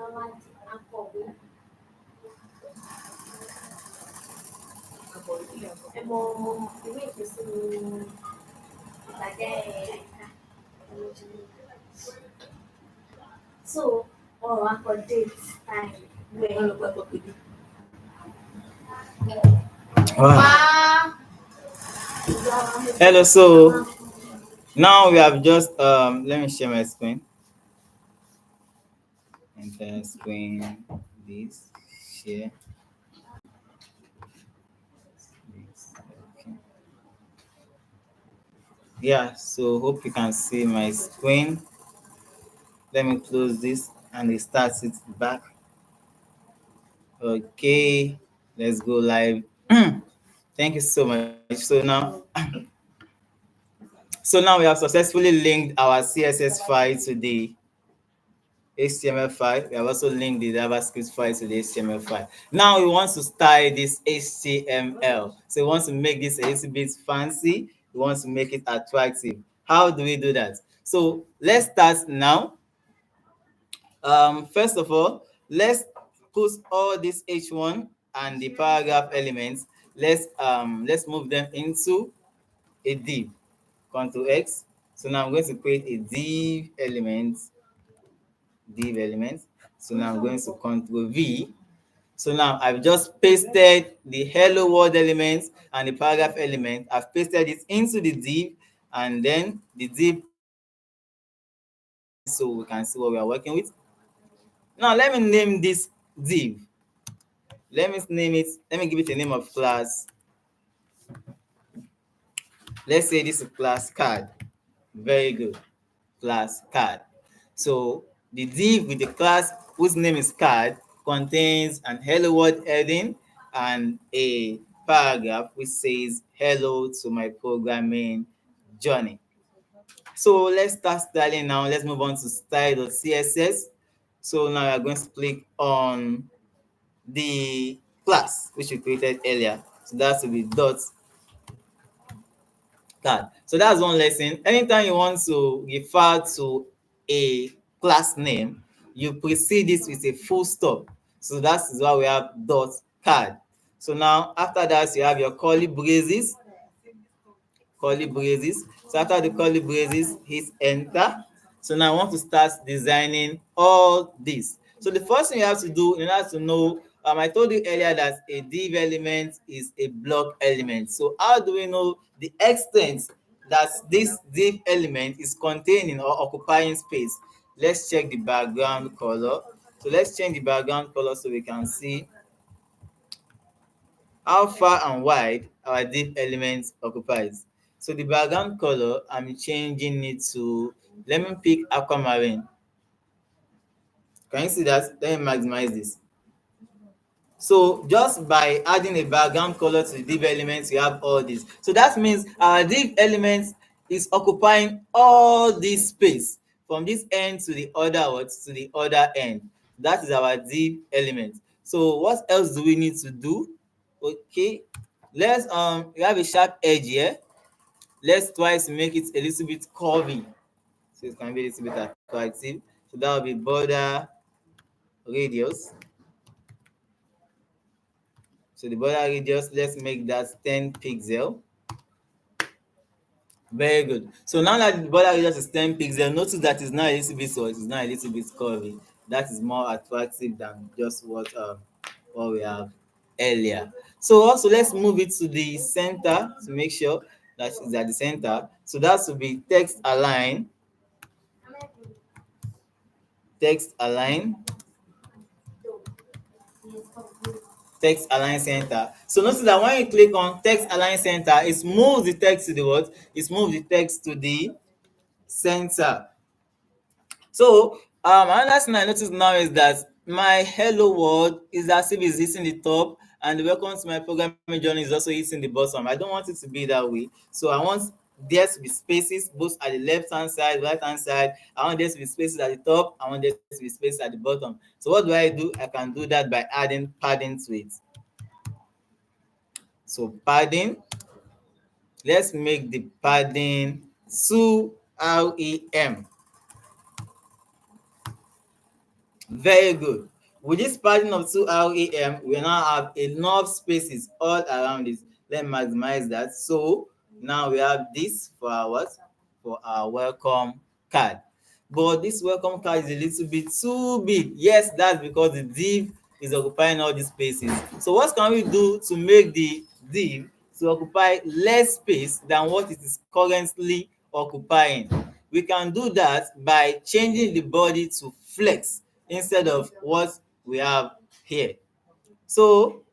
So, date time. Wow. Hello, so now we have just let me share my screen. Enter screen, this, share this. Okay. Yeah, so hope you can see my screen. Let me close this and it starts it back. Okay, let's go live. Thank you so much. So now we have successfully linked our CSS file to the HTML file. We have also linked the JavaScript file to the HTML file. Now we want to style this HTML. So we want to make this a little bit fancy. We want to make it attractive. How do we do that? So let's start now. First of all, let's put all this H1 and the paragraph elements. Let's move them into a div. Ctrl X. So now I'm going to create a div element. So now I'm going to Ctrl V. So now I've just pasted the hello world element and the paragraph element. I've pasted it into the div, and then the div so we can see what we are working with. Now let me name this div. Let me give it a name of class. Let's say this is class card. Very good. Class card. So the div with the class whose name is card contains an hello world heading and a paragraph which says hello to my programming journey. So let's start styling now. Let's move on to style.css. So now we are going to click on the class which we created earlier. So that will be dot card. So that's one lesson. Anytime you want to refer to a class name, you precede this with a full stop. So that is why we have dot card. So now after that you have your curly braces. So after the curly braces, hit enter. So now I want to start designing all this. So the first thing you have to do in order to know, I told you earlier that a div element is a block element. So how do we know the extent that this div element is containing or occupying space? Let's check the background color. So let's change the background color so we can see how far and wide our div element occupies. So the background color, I'm changing it to, let me pick aquamarine. Can you see that? Let me maximize this. So just by adding a background color to the div elements, you have all this. So that means our div element is occupying all this space from this end to the other end. That is our div element. So what else do we need to do? Okay, let's we have a sharp edge here. Let's try to make it a little bit curvy, so it can be a little bit attractive. So that will be border radius. So the border radius, let's make that 10 pixel. Very good. So now that the border radius is 10 pixel, notice that it's now a little bit so it's now a little bit curvy. That is more attractive than just what we have earlier. So also let's move it to the center to make sure that it's at the center. So that will be text align text align center. So notice that when you click on text align center, it moves the text to the what? It moves the text to the center. So another thing I notice now is that my hello world is as if it's hitting the top, and the welcome to my programming journey is also hitting the bottom. I don't want it to be that way. So I want there to be spaces both at the left hand side, right hand side. I want there to be spaces at the top. I want there to be spaces at the bottom. So what do? I can do that by adding padding to it. So padding, let's make the padding 2 rem. Very good. With this padding of 2 rem, we now have enough spaces all around it. Let's maximize that. So now we have this for our what? For our welcome card. But this welcome card is a little bit too big. Yes, that's because the div is occupying all these spaces. So what can we do to make the div to occupy less space than what it is currently occupying? We can do that by changing the body to flex instead of what we have here. So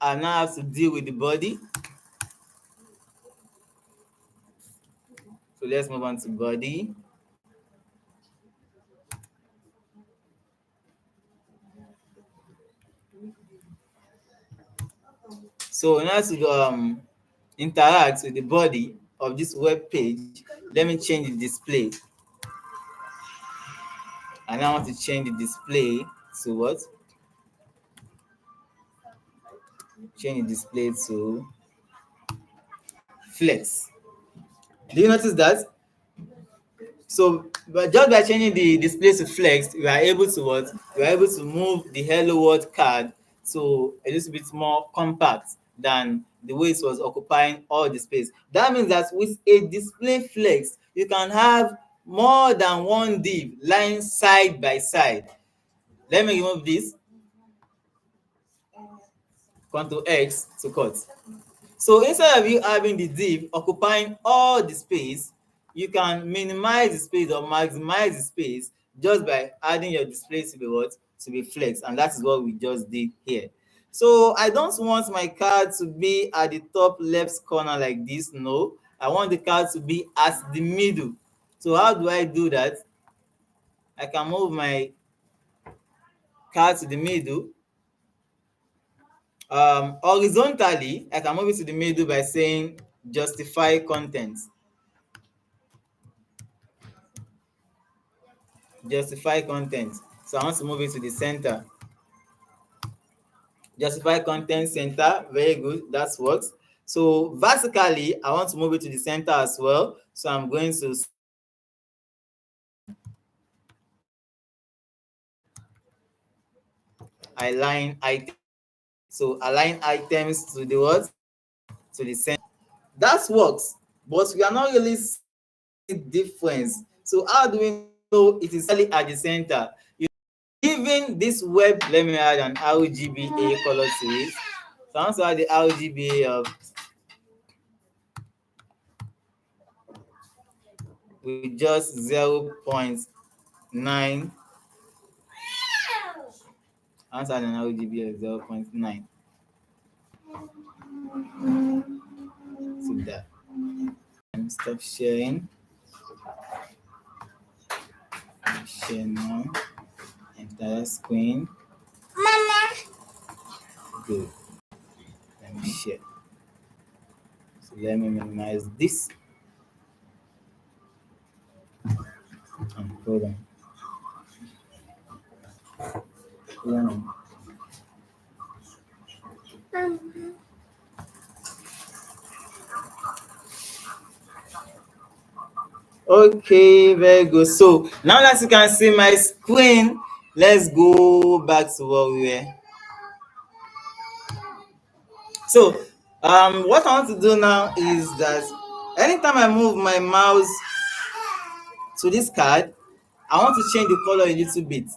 I now have to deal with the body. So let's move on to body. So in order to interact with the body of this web page, let me change the display. And I want to change the display to what? Change the display to flex. Do you notice that? So but just by changing the display to flex, we are able to what? We are able to move the hello world card to a little bit more compact than the way it was occupying all the space. That means that with a display flex, you can have more than one div lying side by side. Let me remove this. Ctrl X to cut. So instead of you having the div occupying all the space, you can minimize the space or maximize the space just by adding your display to be what? To be flex. And that is what we just did here. So I don't want my card to be at the top left corner like this. No, I want the card to be at the middle. So how do I do that? I can move my card to the middle. Horizontally, I can move it to the middle by saying justify content. Justify content. So I want to move it to the center. Justify content center. Very good. That works. So vertically, I want to move it to the center as well. So I'm going to align items. So align items to the what? To the center. That works, but we are not really seeing the difference. So how do we know it is really at the center? Even this web, let me add an RGBA color to it. So I want to add the RGBA of with just 0.9. I want to add an RGBA of 0.9 to that. And stop sharing. Share now. Entire screen. Good. Let me share. So let me minimize this. And hold on. Okay, very good. So now that you can see my screen, let's go back to what we were. So what I want to do now is that anytime I move my mouse to this card, I want to change the color a little bit.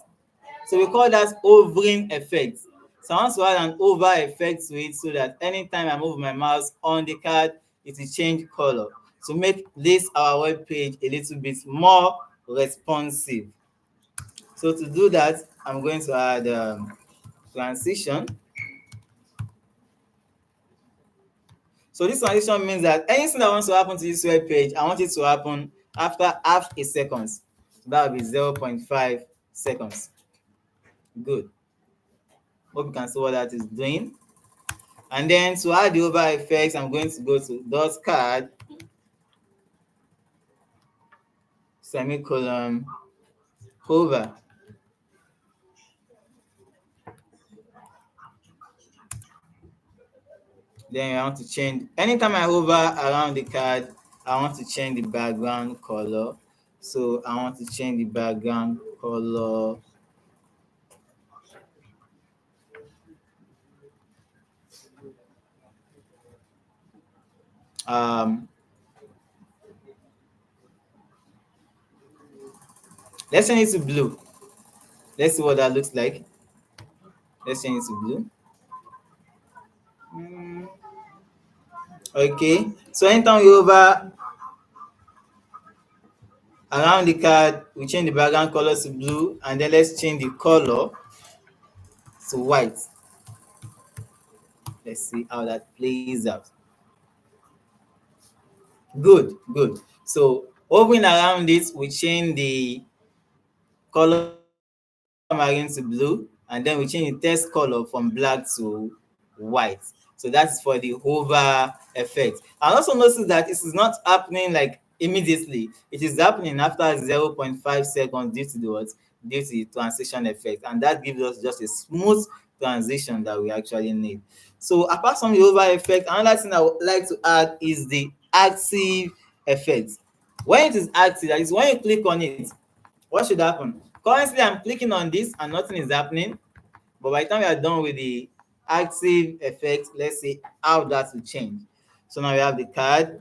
So we call that hovering effect. So I want to add an hover effect to it so that anytime I move my mouse on the card, it will change color to make this our web page a little bit more responsive. So to do that, I'm going to add transition. So this transition means that anything that wants to happen to this web page, I want it to happen after half a second. So that will be 0.5 seconds. Good. Hope you can see what that is doing. And then to add the hover effects, I'm going to go to dot card, semicolon, hover. Then I want to change, anytime I hover around the card, I want to change the background color. So I want to change the background color Um, let's change it to blue. Let's see what that looks like. Let's change it to blue. Mm, okay. So anytime we hover around the card, we change the background color to blue, and then let's change the color to white. Let's see how that plays out. Good, good. So hovering around it, we change the color marine to blue, and then we change the text color from black to white. So that's for the hover effect. And also notice that this is not happening like immediately. It is happening after 0.5 seconds due to the what? Due to the transition effect. And that gives us just a smooth transition that we actually need. So apart from the hover effect, another thing I would like to add is the active effect. When it is active, that is when you click on it, what should happen? Currently, I'm clicking on this and nothing is happening. But by the time we are done with the active effect, let's see how that will change. So now we have the card,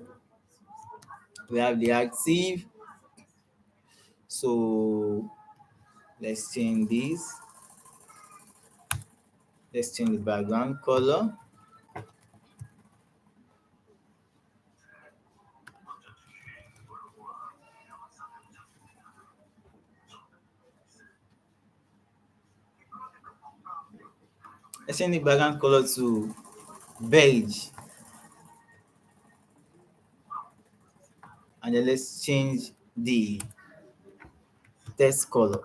we have the active. So let's change this. Let's change the background color. Let's change the background color to beige. And then let's change the text color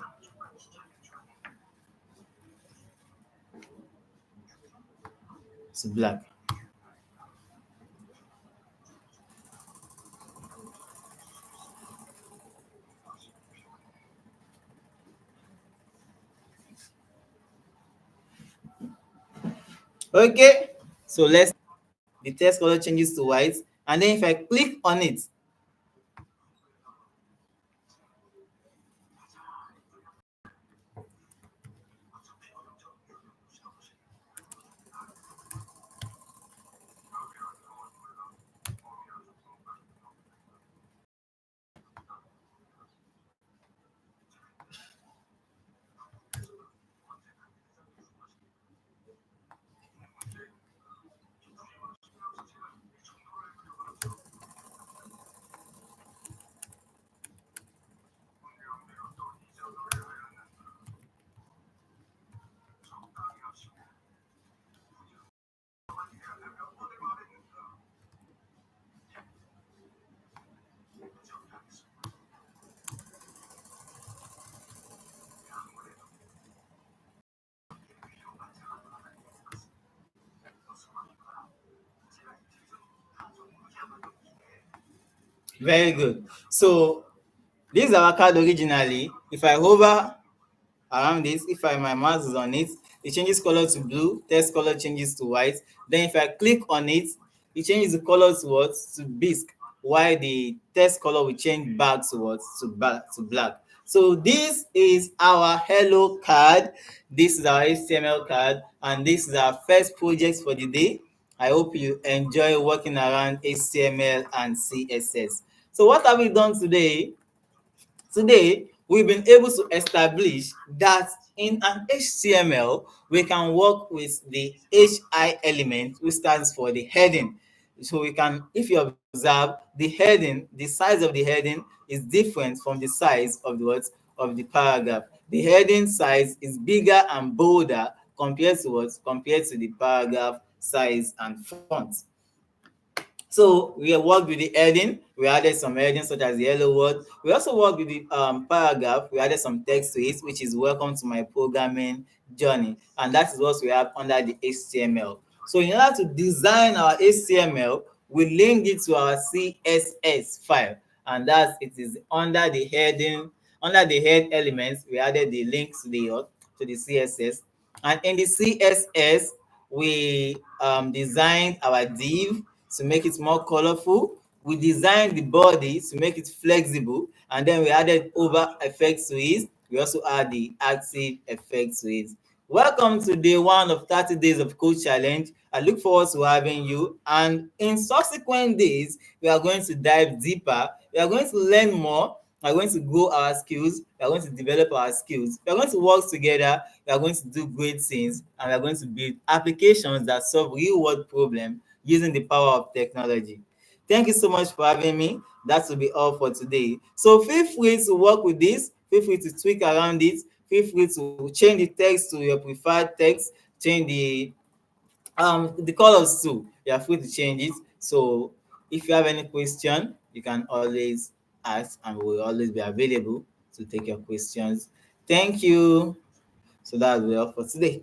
to black. Okay, so let's the text color changes to white, and then if I click on it, very good. So this is our card originally. If I hover around this, if my mouse is on it, it changes color to blue, text color changes to white. Then if I click on it, it changes the color to what? To bisque, while the text color will change back to what? To black. So this is our hello card. This is our HTML card, and this is our first project for the day. I hope you enjoy working around HTML and CSS. So what have we done today? Today, we've been able to establish that in an HTML, we can work with the HI element, which stands for the heading. So we can, if you observe, the heading, the size of the heading is different from the size of the what? Of the paragraph. The heading size is bigger and bolder compared to what? Compared to the paragraph size and font. So we have worked with the heading. We added some heading such as the hello world. We also worked with the paragraph. We added some text to it, which is welcome to my programming journey. And that is what we have under the HTML. So in order to design our HTML, we link it to our CSS file. And that it is under the heading, under the head elements, we added the links to the CSS. And in the CSS, we designed our div to make it more colorful. We designed the body to make it flexible, and then we added over effects to it. We also add the active effects to it. Welcome to day one of 30 Days of Code Challenge. I look forward to having you. And in subsequent days, we are going to dive deeper. We are going to learn more. We are going to grow our skills. We are going to develop our skills. We are going to work together. We are going to do great things. And we are going to build applications that solve real world problems using the power of technology. Thank you so much for having me. That will be all for today. So feel free to work with this. Feel free to tweak around it. Feel free to change the text to your preferred text. Change the colors too. You are free to change it. So if you have any question, you can always ask, and we will always be available to take your questions. Thank you. So that will be all for today.